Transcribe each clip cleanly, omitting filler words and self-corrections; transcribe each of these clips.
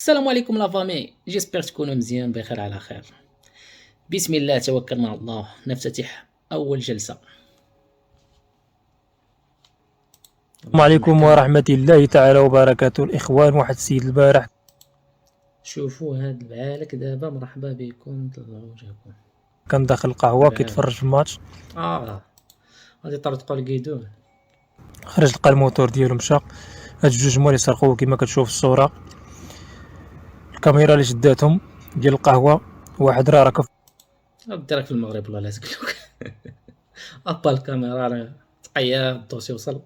السلام عليكم لا فامي، جيسبر تكونوا مزيان بخير على خير. بسم الله توكلنا على الله، نفتتح اول جلسه. السلام عليكم ورحمة الله تعالى وبركاته. الإخوان، واحد السيد البارح شوفوا هاد البعالك دابا، مرحبا بكم، طلعوا وجهكم. كان داخل القهوة كيتفرج في الماتش، غادي طرطقوا الكيدو. خرج لقى الموتور ديالو مشى. هاد الجوج مول يسرقوه كما كتشوف في الصورة. الكاميرا اللي شداتهم ديال القهوة، واحد راه راكب ديرك في المغرب والله لا سكلوك. ابا الكاميرا راه تقيا الدوسي وصل،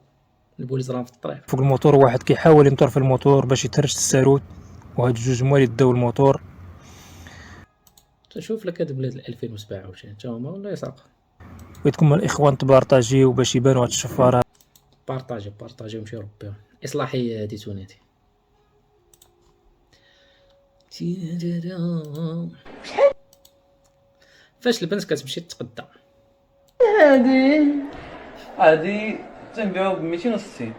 البوليس راه في الطريق. فوق الموتور، واحد كيحاول ينطر في الموتور باش يتهرش الساروت، وهاد الجوج مول يداو الموتور. تشوف لك هاد بلاد 2027 تا هما ولا يسرقوا. بغيتكم الإخوان تبارطاجيو باش يبانو هاد الشفارات. بارطاجي ومشي ربيهم. اصلاحيه هادي تونيتي. فاش البنت كتمشي تتقدى هادي تنبيعو ب 260.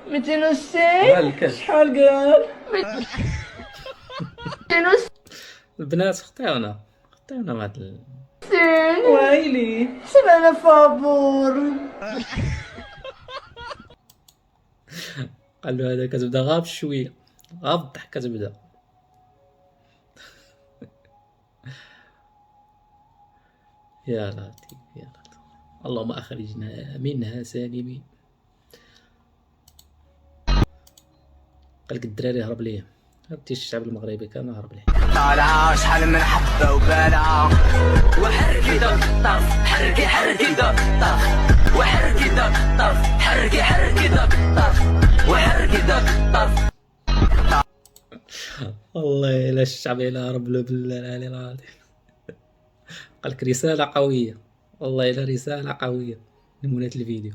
260 الكاس شحال قال؟ البنات خطيونا بهاد ويلي سيب انا فابور. قال له هذا كتبدا غير بشويه، غير الضحك كتبدا. يا لطيف يا لطيف، اللهم اخرجنا منها سالمين. قالك الدراري هرب ليه، هربتي الشعب المغربي كان هرب ليه. طالعة شحال من حبة وبالعة، وحركي داك الطرف، حركي داك الطرف، وحركي داك الطرف، حركي داك الطرف، وحركي داك الطرف. والله الا الشعب الا هرب له بالله العلي العظيم. قالك رسالة قوية، والله الا رسالة قوية. نمونات الفيديو،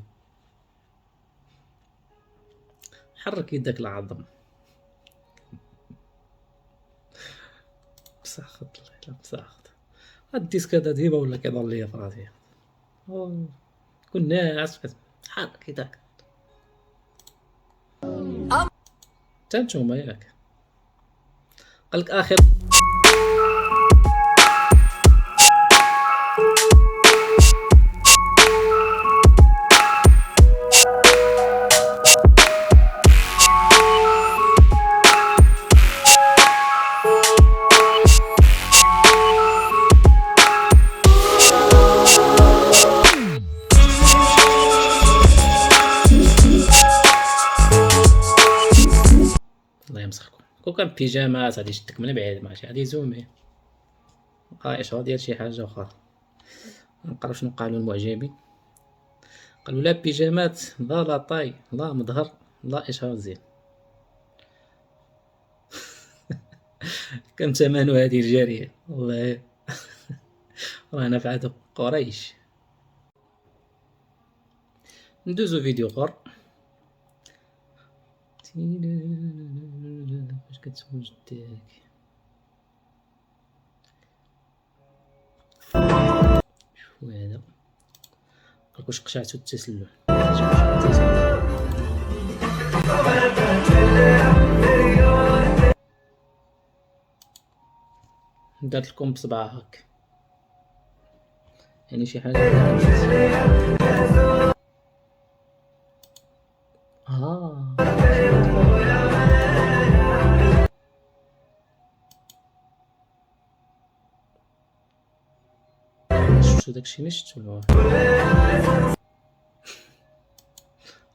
حرك يدك العظم. مساخط الله الا مساخط. هاد الديسك هذا ديما ولا كيضر ليا في راسي. كنا ناعس حرك يدك. تنتوما ياك قالك اخر الله يمسخكم. كون كان بيجامات غادي يشدك من بعيد، ماشي غادي يزومي. اشهر ديال شي حاجه اخرى. نقراو شنو قالوا المعجبين. قالوا لا بيجامات لا طاي لا مظهر لا اشهار زين. كم ثمن هذه الجاريه والله. رانا في عهد قريش. ندوزو فيديو اخر. فاش كتسول جداك شوف هذا. قالك واش قشعتو التسلل. دارت لكم بصبعها هاك، يعني شي حاجه. شفتو داكشي اللي شفتو.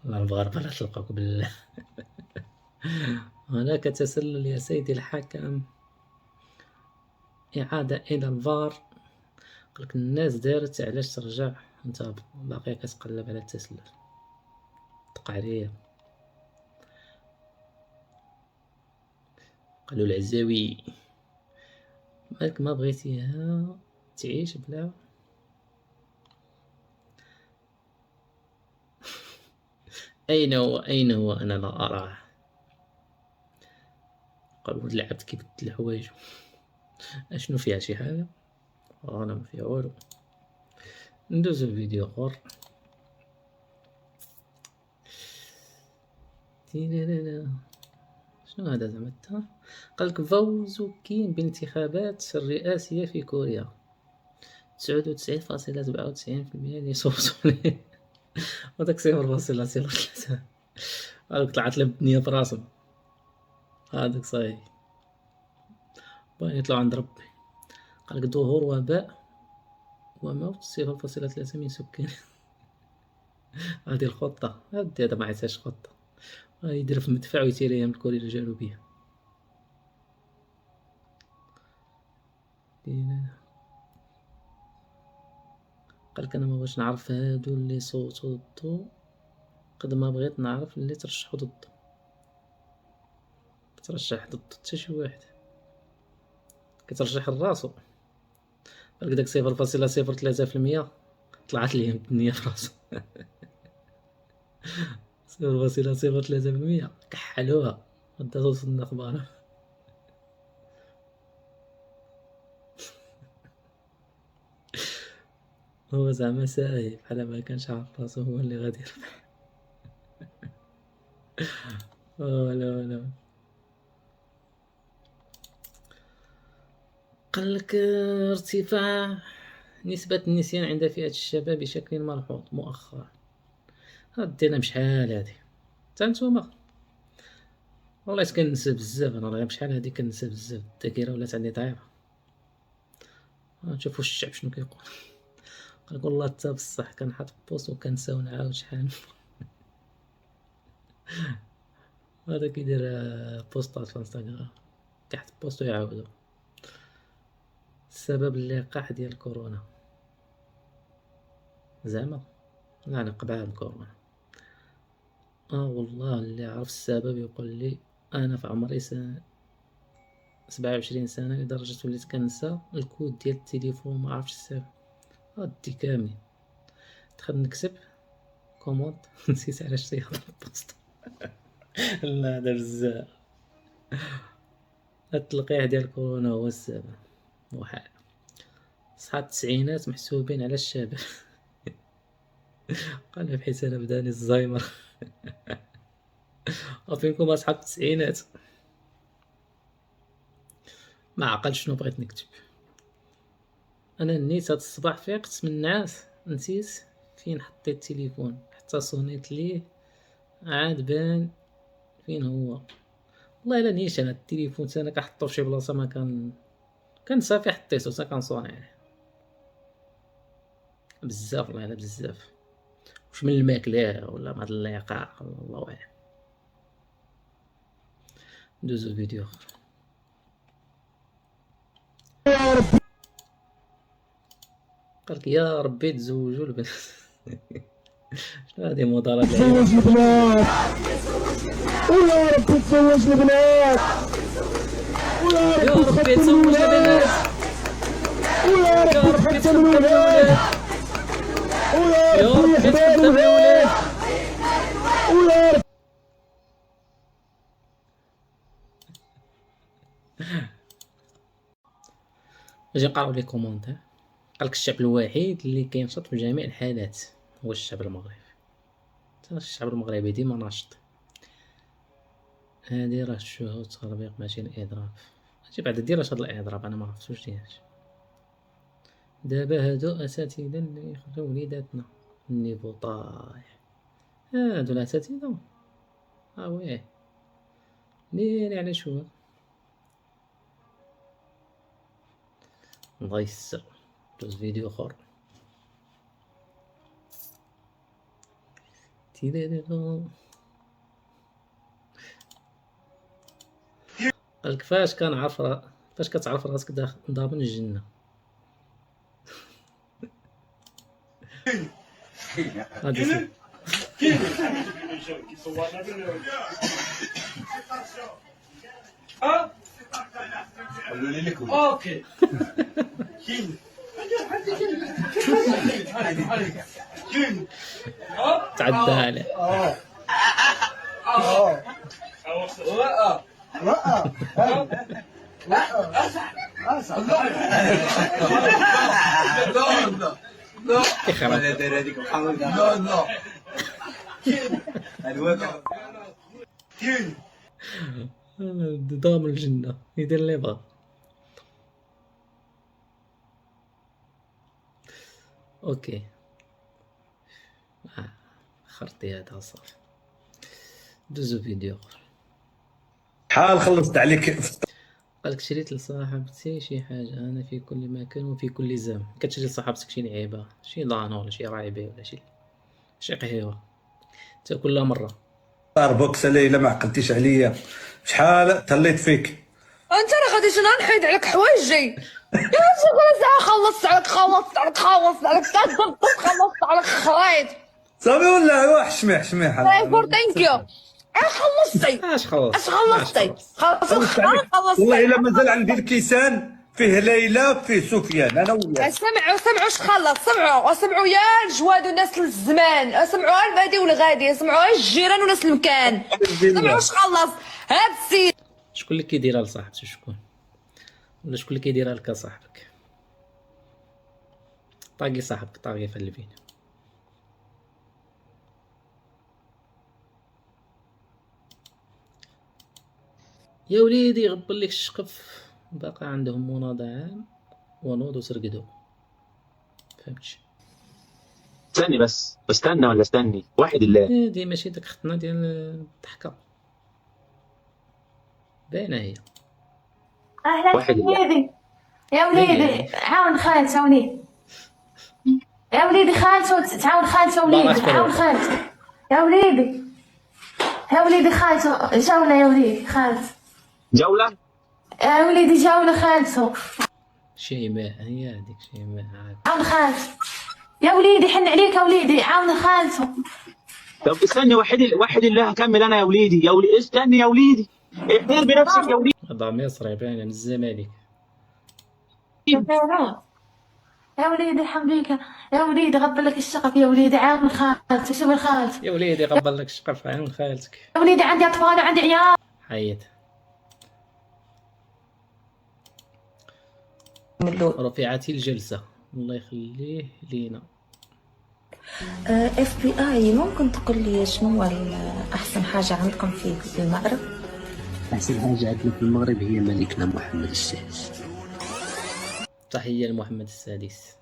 الله المغاربه لا تلقاوك بالله. هناك تسلل يا سيدي الحكم، إعادة إلى الفار. قالك الناس دارت علاش ترجع انت باقي كتقلب على التسلل. تقعريه. قالوا العزاوي مالك ما بغيتيها تعيش بلا. أين هو أنا لا أراه. قالوا لعبت كي بدت الحوايج. اشنو فيها شي حاجه؟ انا ما فيها والو. ندوز الفيديو اخر. شنو هذا زعما قال لك فوز كين بالانتخابات الرئاسية في كوريا 99.97% اللي صوتوا ليه وداك 0.03 هاذوك طلعت لهم الدنيا في راسهم هذاك صحيح باغيين يطلعوا عند ربي. قال لك ظهور وباء وموت 0.3 من سكان هذه الخطة هذا ما عيساش خطة يدير في مدفع ويتيريها من كوريا الجنوبية. قالك انا ما بغيتش نعرف هادو اللي صوتوا ضدو قد ما بغيت نعرف اللي ترشحوا ضدو. ترشح ضد حتى شي واحد كترشح لراسو. قالك داك 0.03% طلعت ليه الدنيا في راسو 0.03% كحلوها غدا توصلنا اخبارها. هو زعما ساهي بحال ما كانش عارف راسو هو اللي غادي يربح. ولا قالك ارتفاع نسبة النسيان عند فئة الشباب بشكل ملحوظ مؤخرا. دينا بشحال هادي تا نتوما والله كننسى بزاف انا راه بشحال هادي كننسى بزاف الذاكرة ولات عندي ضعيفة. نشوفوا الشعب شنو كيقول. قالك والله حتى بصح كنحط بوست وكنسى ونعاود شحال هذا كيدير بوستات في انستغرام كيحط بوست ويعاودو. السبب اللقاح ديال كورونا زعما لا نقبعها بكورونا. والله اللي عرف السبب يقول لي انا في عمري 27 سنة لدرجة وليت كنسى الكود ديال التليفون ما عرفتش السبب. هادي كاملين دخل نكتب كوموند نسيت علاش صيغت البوست. لا هذا بزاف هاد التلقيح ديال كورونا هو السبب وحال صحاب التسعينات محسوبين على الشباب. قال بحيث انا بداني الزهايمر. وفينكم اصحاب التسعينات ما عقل شنو بغيت نكتب. انا نيت هاد الصباح فيقت من النعاس نسيت فين حطيت التليفون حتى صونيت ليه عاد بان فين هو. والله الا نيش انا التليفون انا كنحطو فشي بلاصه ما كان صافي حطيتو حتى كنصوني عليه بزاف. والله الا بزاف واش من الماكله ولا من هاد اللقاح الله اعلم. ندوزو فيديو اخر. قالك يا ربي تزوجوا البنات. شنو هادي مضاربة تزوج البنات ويا ربي تزوج البنات ويا يا ربي تزوج البنات ويا يا ربي ربي تخدم تخدم الولاد الولاد ويا يا ربي ربي يحضر تخدم الولاد الولاد. ويا ربي اجي نقراو لي كومونتير. قالك الشعب الوحيد اللي كينشط في جميع الحالات هو الشعب المغربي. الشعب المغربي ديما ناشط. هادي راه الشهود التطبيق ماشي الاضراب. هادي بعد دير هاد الاضراب انا ما عرفتش واش ديالش. دابا هادو اساتذه اللي يخرجوا وليداتنا النيفو طايح. هادو الاساتذه ويه نيري على شو الله يسر. دوز فيديو اخر. قالك فاش كتعرف راسك ضامن الجنة. غادي اوكي تعدى عليه. ضامن الجنة يدير اللي بغا. اوكي خرطي هذا صافي. دوزو فيديو اخر. شحال خلصت عليك قالك شريت لصاحبتي شي حاجة، أنا في كل مكان وفي كل زمان. كتشري لصاحبتك شي لعيبة، شي ضانو ولا شي رايبي ولا شي قهيوة تا كل مرة. ستاربكس ليلى ما عقلتيش عليا، شحال تهليت فيك. انت راه غادي جينا نحيد عليك حوايجي. يا شكون ساعه خلصت عليك خلصت عليك خرايط. صافي ولا هو حشميح فور ثانك يو. خلصتي اش خلص خلصتي والله الا مازال عندي الكيسان فيه ليلى فيه سفيان انا وياك. سمعوا اش خلص. سمعوا يا الجواد وناس الزمان، سمعوا البادي والغادي، سمعوا الجيران وناس المكان، سمعوا اش خلص هاد السيد. شكون اللي كيديرها لصاحبتو؟ شكون؟ ولا شكون اللي كيديرها لك صاحبك؟ طاقي صاحبك طاغي في الفين. يا وليدي غبر لك الشقف، باقا عندهم مناضة عام ونوض وسرقدو. فهمتش؟ استني بس استنى ولا استني واحد الله. دي ماشي داك خطنا ديال الضحكة باينة هي. اهلا واحد الله. وليدي يا وليدي عاون خالته وليدي، يا وليدي خالته تعاون خالته وليدي، عاون خالته يا وليدي، يا وليدي خالته جولة، يا وليدي خالته جولة، يا وليدي جولة خالته. شيماء هي هذيك شيماء عاد. عاون خالته يا وليدي، حن عليك يا وليدي، عاون خالته. طب استني واحد الله هكمل انا يا وليدي، استني يا وليدي، احضر بنفسك يا وليدي. هذا مصري باين من الزمالك. يا وليدي حبيك يا وليدي، غض لك الشقف يا وليدي، عاون خالته. شوف خالته يا وليدي غبر لك الشقف عين خالتك. يا وليدي، عندي اطفال وعندي عيال. حيت ملول. رفعت الجلسة الله يخليه لينا. FBI ممكن تقول لي شنو هو أحسن حاجة عندكم في المغرب؟ أحسن حاجة عندنا في المغرب هي ملكنا محمد السادس. تحية لمحمد السادس،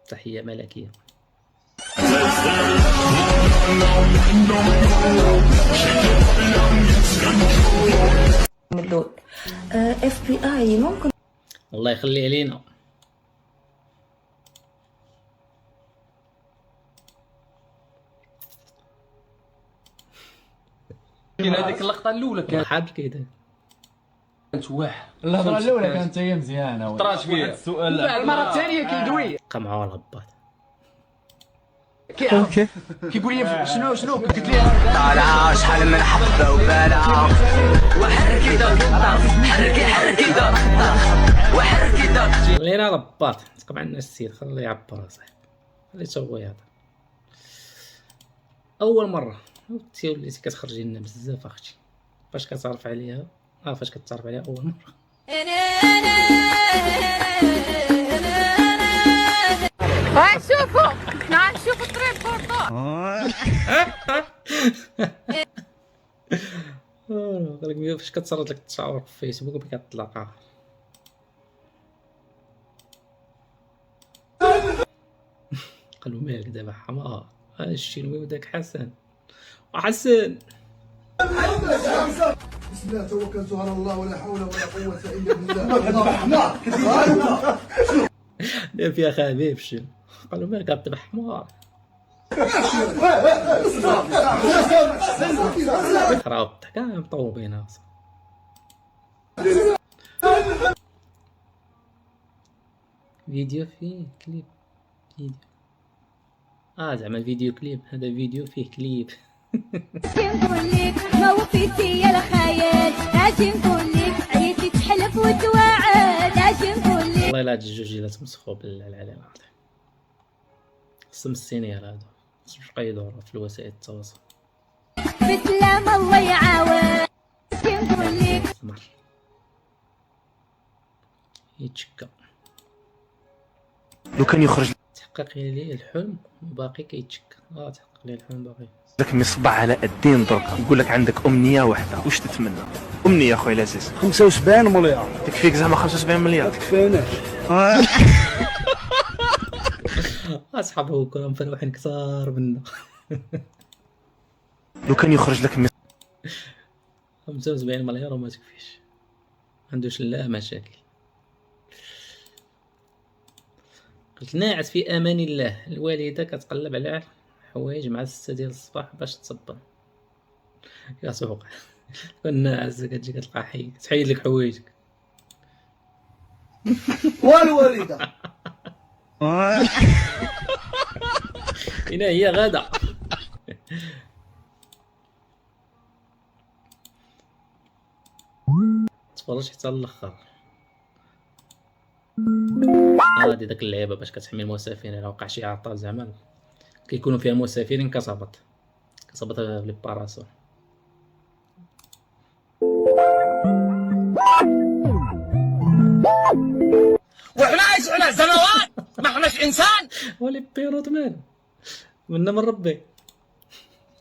تحية ملكية. ملول. FBI ممكن. الله يخلي علينا. كاين هذيك اللقطه الاولى كانت حاب كذا واحد. اللحظه الاولى كانت هي مزيانه، طرات فيها السؤال المره الثانيه كيدوي بقى معاه الهباط. كيقول لي شنو قلت لي طالعة شحال من حبة وبالعة وحركي دق حركي دق وحركي دق. خلينا رباط تقطع عنا السيد، خليه يعبر اصاحبي، خليه يسوي هذا. اول مره انتي وليتي كتخرجي لنا بزاف اختي. فاش كتعرف عليها فاش كتعرف عليها اول مره. نشوفوا الطريق بورطو. قالك فاش كتصرد لك التشاور في فيسبوك وبقى كتلاقاها. قالوا مالك دابا حمار الشينوي وداك حسن وحسن. بسم الله توكلت على الله ولا حول ولا قوة إلا بالله. داير فيها خبيب شنو. قالوا مالك كتذبح حمار. خراو الضحكة مطوبين اصلا. فيديو فيه كليب فيديو. زعما فيديو كليب، هذا فيديو فيه كليب. نقول لك ما وفيتي يا الخيال، اجي نقول لك عييتي تحلف وتوعد، اجي نقول لك والله لا هاد الجوج الا تمسخوا بالعلي العظيم. خصهم السينيال هادو باش بقى يدوروا في الوسائل التواصل. بسلام الله يعاود، اجي نقول لك سمر يتشكى. لو كان يخرج تحقق لي الحلم وباقي كيتشكى. تحقق خلي الحال باقي. لك مصباح علاء الدين درك نقول لك عندك امنيه واحده، واش تتمنى؟ امنيه اخويا العزيز. 75 مليار. تكفيك زعما 75 مليار؟ تكفيناش. اصحابه كلهم مفروحين كثار منا. لو كان يخرج لك 75 مليار وما تكفيش، ما عندوش لا مشاكل. قلت ناعس في امان الله. الوالده كتقلب على حوايج مع 6 ديال الصباح باش تصبن يا سوق. والناعس كتجي كتلقى تحيد لك حوايجك. والوالده هنا هي غدا. تفرج حتى الاخر. هادي داك اللعيبه باش كتحمي المسافرين الا وقع شي عطل زعما كيكونوا فيها مسافرين كتهبط لي باراسول. وحنا عشنا سنوات ما حناش انسان. ولي بيروت مالو منا من ربي،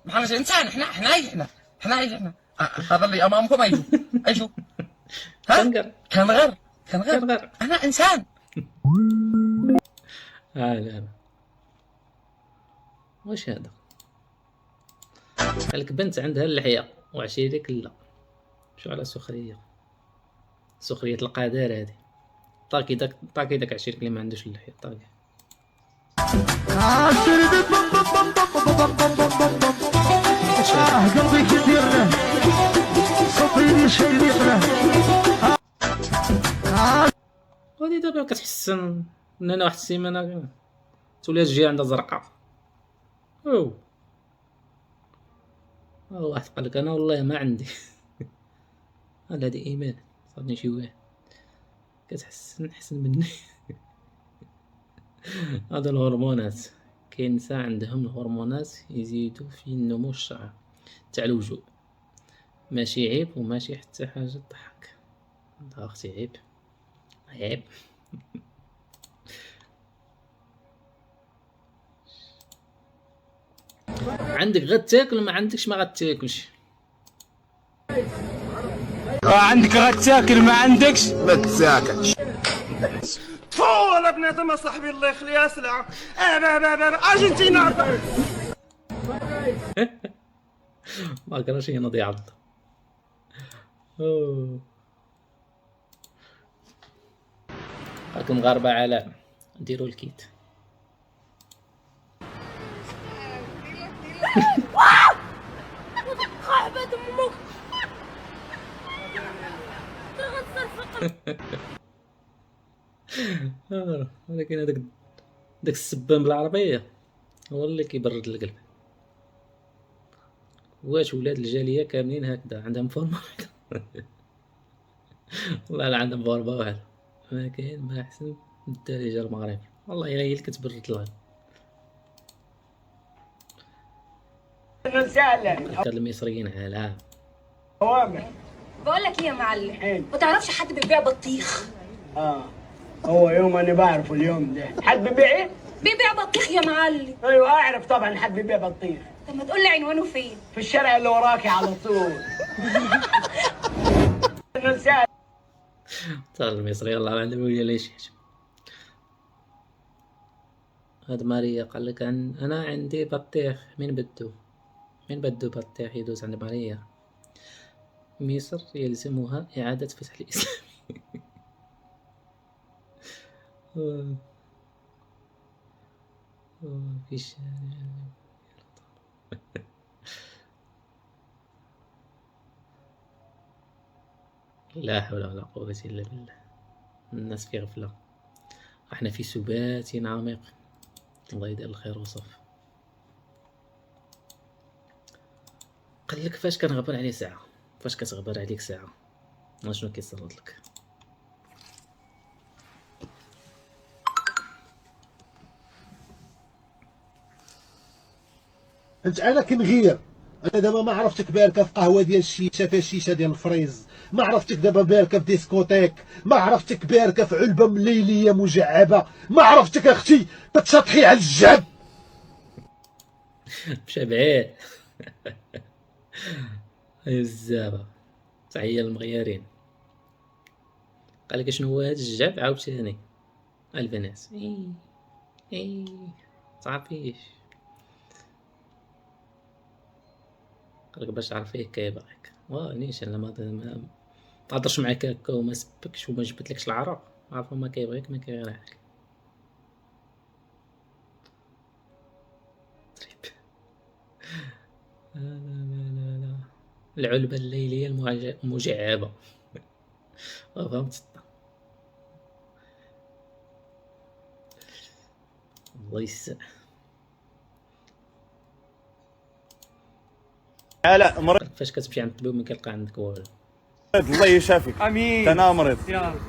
ما حناش انسان. احنا هذا اللي امامكم ايجو كان غير انا انسان. لا واش هذا؟ قالك بنت عندها اللحيه وعشيرك لا. شو على سخريه القدر هذه. طاكي داك عشيرك اللي ما عندوش اللحيه طاكي. قلبي كثير له صوتي شيريق له. ودي دابا كتحسن ان انا واحد السيمانه تولي الجهه عندها زرقاء. واحد قال لك انا والله ما عندي. هذه ايمان صابني شي واحد كتحسن احسن مني. هذا الهرمونات كاين نساء عندهم الهرمونات يزيدوا في النمو الشعر تاع الوجوه. ماشي عيب وماشي حتى حاجه تضحك. اختي عيب. عندك غتاكل ما عندكش ما غتاكلش. عندك غتاكل ما عندكش ما تاكلش. فول بنادم يا صاحبي الله يخليها سلعه. ارجنتينا ما كرهش ينضي عض. راكم مغاربه علاء ديروا الكيت. خايبة امك ولكن هذاك السبان بالعربيه هو اللي كيبرد القلب. واش ولاد الجاليه كاملين هكذا عندهم فورمه واحده؟ والله لا عندهم فورمه واحده. ما كاين ما احسن من الدارجه المغرب. والله الا هي اللي كتبرد الغالب. هاد المصريين عالم. بقول لك ايه يا معلم، ما تعرفش حد بيبيع بطيخ؟ هو يوم انا بعرفه اليوم ده. حد بيبيع ايه؟ بيبيع بطيخ يا معلم. ايوه اعرف طبعا حد بيبيع بطيخ. طب ما تقول لي عنوانه فين؟ في الشارع اللي وراكي على طول. ترى المصري والله ما عنده ولا ليش. هاد ماريا قال لك انا عندي بطيخ. مين بدو بطيخ يدوز عند ماريا؟ مصر يلزمها إعادة فتح الإسلام. في الشارع. لا حول ولا قوة إلا بالله. الناس في غفلة، احنا في سبات عميق. الله يدير الخير وصف. قال لك فاش كنغبر عليه ساعة، فاش كتغبر عليك ساعة شنو كيصرد لك؟ انا كنغير. انا دابا ما عرفتك باركه في قهوه ديال الشيشه فيها الشيشه ديال الفريز، ما عرفتك دابا باركه في ديسكوتيك، ما عرفتك باركه في علبه ليليه مجعبه، ما عرفتك اختي كتشطحي على الجعب. مشى بعيد. هاي بزاف تحية للمغيارين. قال لك شنو هو هاد الجعب عاوتاني البنات. اي تعرفيش، قال لك باش تعرفيه كيبغيك. نيش انا ما هضرش معاك هكا وما سبكش وما جبتلكش العرق، عارف ما كيبغيك ما كيغيرك. لا لا لا لا، العلبة الليلية المجعبة. فهمت. الله يسع. لا مريض. فاش كتمشي عند الطبيب ما كيلقى عندك والو. الله يشافيك. امين. انا مريض.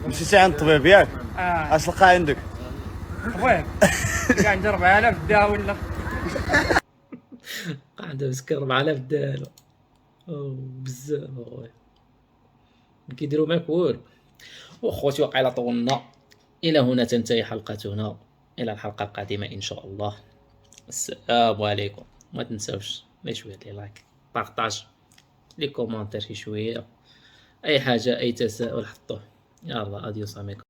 مشيتي عند الطبيب ياك؟ اش لقى عندك؟ طبيب كاع عندي 4000 داء ولا عنده مسكين 4000 دالو بزاف اخويا ما كيديروا معاك والو. وخوتي واقيلا طولنا. الى هنا تنتهي حلقتنا، الى الحلقه القادمه ان شاء الله. السلام عليكم. ما تنساوش لي شويه لي لايك، بارطاج، لي كومونتير شي شويه، اي حاجه اي تساؤل حطوه. يلا اديوس اميكم.